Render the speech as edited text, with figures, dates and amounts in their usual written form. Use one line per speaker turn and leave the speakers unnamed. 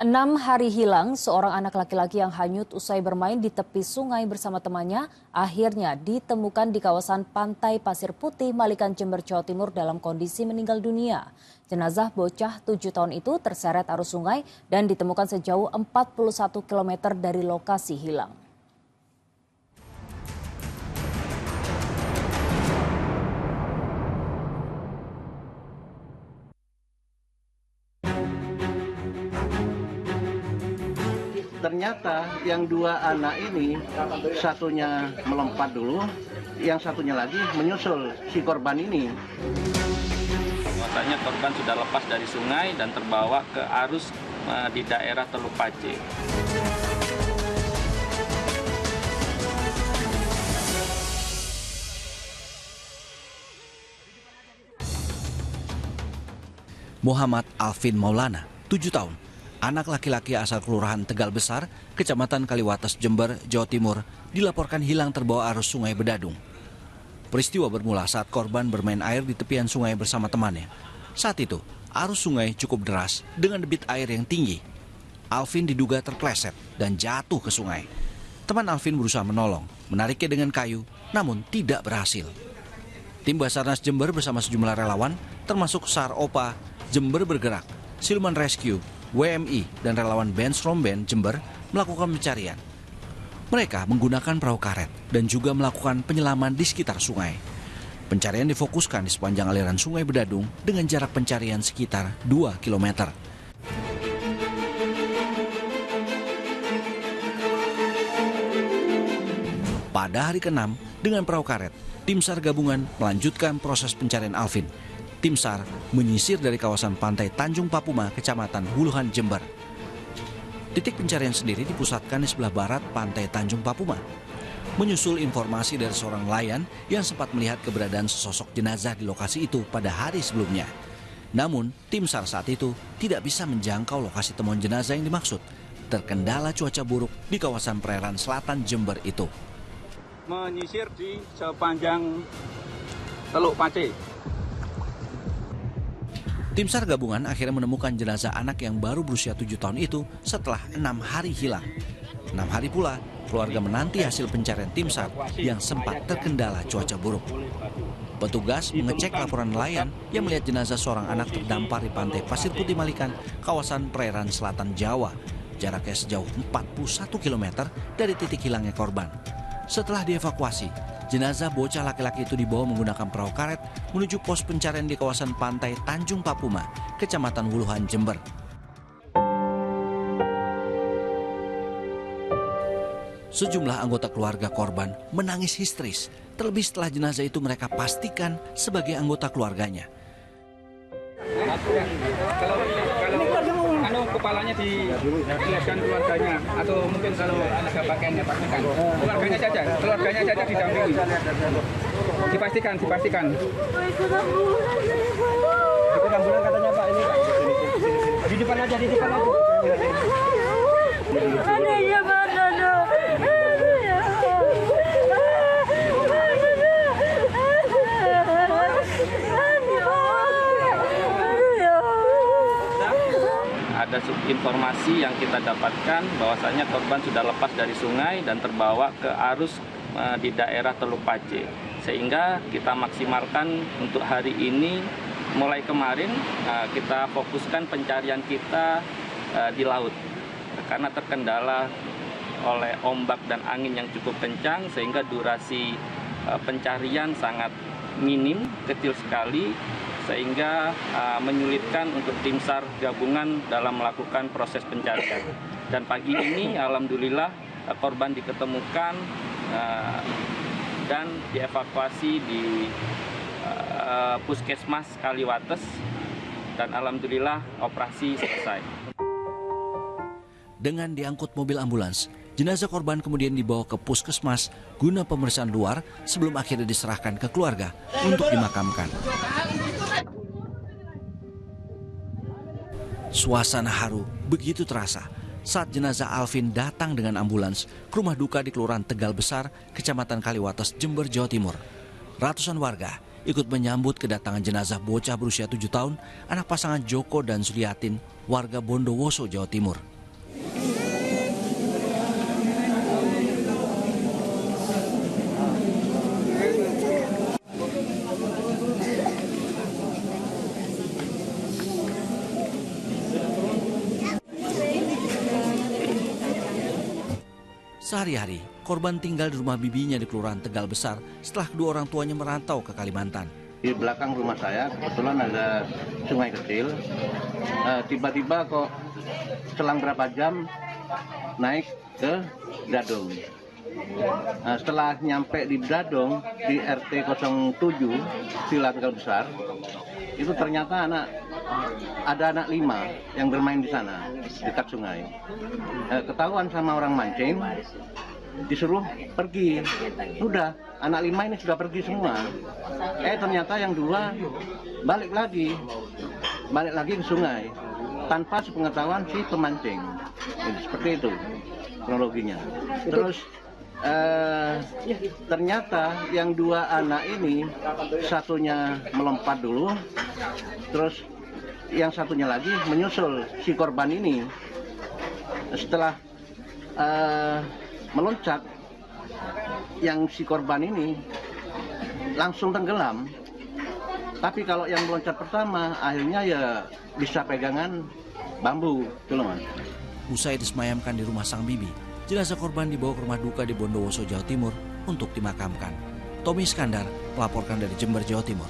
6 hari hilang, seorang anak laki-laki yang hanyut usai bermain di tepi sungai bersama temannya akhirnya ditemukan di kawasan Pantai Pasir Putih, Malikan, Jember, Jawa Timur dalam kondisi meninggal dunia. Jenazah bocah 7 tahun itu terseret arus sungai dan ditemukan sejauh 41 km dari lokasi hilang.
Ternyata yang dua anak ini, satunya melompat dulu, yang satunya lagi menyusul si korban ini.
Bahwasanya korban sudah lepas dari sungai dan terbawa ke arus di daerah Teluk Pace.
Muhammad Alvin Maulana, 7 tahun. Anak laki-laki asal Kelurahan Tegal Besar, Kecamatan Kaliwates, Jember, Jawa Timur, dilaporkan hilang terbawa arus Sungai Bedadung. Peristiwa bermula saat korban bermain air di tepian sungai bersama temannya. Saat itu, arus sungai cukup deras dengan debit air yang tinggi. Alvin diduga terpleset dan jatuh ke sungai. Teman Alvin berusaha menolong, menariknya dengan kayu, namun tidak berhasil. Tim Basarnas Jember bersama sejumlah relawan, termasuk SAR OPA, Jember Bergerak, Siluman Rescue, WMI, dan relawan Benz Romben Jember melakukan pencarian. Mereka menggunakan perahu karet dan juga melakukan penyelaman di sekitar sungai. Pencarian difokuskan di sepanjang aliran Sungai Bedadung dengan jarak pencarian sekitar 2 km. Pada hari ke-6, dengan perahu karet, tim SAR gabungan melanjutkan proses pencarian Alvin. Tim SAR menyisir dari kawasan pantai Tanjung Papuma, Kecamatan Huluhan, Jember. Titik pencarian sendiri dipusatkan di sebelah barat pantai Tanjung Papuma. Menyusul informasi dari seorang nelayan yang sempat melihat keberadaan sesosok jenazah di lokasi itu pada hari sebelumnya. Namun, tim SAR saat itu tidak bisa menjangkau lokasi temuan jenazah yang dimaksud, terkendala cuaca buruk di kawasan perairan selatan Jember itu.
Menyisir di sepanjang Teluk Pace.
Tim SAR gabungan akhirnya menemukan jenazah anak yang baru berusia 7 tahun itu setelah 6 hari hilang. 6 hari pula, keluarga menanti hasil pencarian tim SAR yang sempat terkendala cuaca buruk. Petugas mengecek laporan nelayan yang melihat jenazah seorang anak terdampar di pantai Pasir Putih Malikan, kawasan perairan selatan Jawa. Jaraknya sejauh 41 km dari titik hilangnya korban. Setelah dievakuasi, jenazah bocah laki-laki itu dibawa menggunakan perahu karet menuju pos pencarian di kawasan pantai Tanjung Papuma, Kecamatan Huluhan, Jember. Sejumlah anggota keluarga korban menangis histeris, terlebih setelah jenazah itu mereka pastikan sebagai anggota keluarganya.
Kalau kepalanya dilihatkan keluarganya, atau mungkin kalau ada pakaiannya pastikan keluarganya saja didampingi, dipastikan. Ikut ambulan katanya Pak, ini di depan aja.
Adanya mana?
Ada informasi yang kita dapatkan bahwasanya korban sudah lepas dari sungai dan terbawa ke arus di daerah Teluk Pace. Sehingga kita maksimalkan untuk hari ini, mulai kemarin kita fokuskan pencarian kita di laut. Karena terkendala oleh ombak dan angin yang cukup kencang sehingga durasi pencarian sangat minim, kecil sekali, sehingga menyulitkan untuk tim SAR gabungan dalam melakukan proses pencarian. Dan pagi ini alhamdulillah korban diketemukan dan dievakuasi di Puskesmas Kaliwates dan alhamdulillah operasi selesai.
Dengan diangkut mobil ambulans, jenazah korban kemudian dibawa ke puskesmas guna pemeriksaan luar sebelum akhirnya diserahkan ke keluarga untuk dimakamkan. Suasana haru begitu terasa saat jenazah Alvin datang dengan ambulans ke rumah duka di Kelurahan Tegal Besar, Kecamatan Kaliwates, Jember, Jawa Timur. Ratusan warga ikut menyambut kedatangan jenazah bocah berusia 7 tahun, anak pasangan Joko dan Suliatin, warga Bondowoso, Jawa Timur. Sehari-hari, korban tinggal di rumah bibinya di Kelurahan Tegal Besar setelah kedua orang tuanya merantau ke Kalimantan.
Di belakang rumah saya kebetulan ada sungai kecil. Tiba-tiba kok selang berapa jam naik ke Dadong. Setelah nyampe di Dadong di RT 07 Villa Tegal Besar, itu ternyata ada anak 5 yang bermain di sana dekat sungai. Ketahuan sama orang mancing, disuruh pergi. Sudah, anak 5 ini sudah pergi semua. Ternyata yang 2 balik lagi ke sungai tanpa sepengetahuan si pemancing. Seperti itu kronologinya. Terus ternyata yang 2 anak ini satunya melompat dulu, terus yang satunya lagi menyusul si korban ini. Setelah meloncat, yang si korban ini langsung tenggelam. Tapi kalau yang meloncat pertama akhirnya ya bisa pegangan bambu, itu loh, Mas.
Usai disemayamkan di rumah sang bibi, jenazah korban dibawa ke rumah duka di Bondowoso, Jawa Timur untuk dimakamkan. Tommy Iskandar melaporkan dari Jember, Jawa Timur.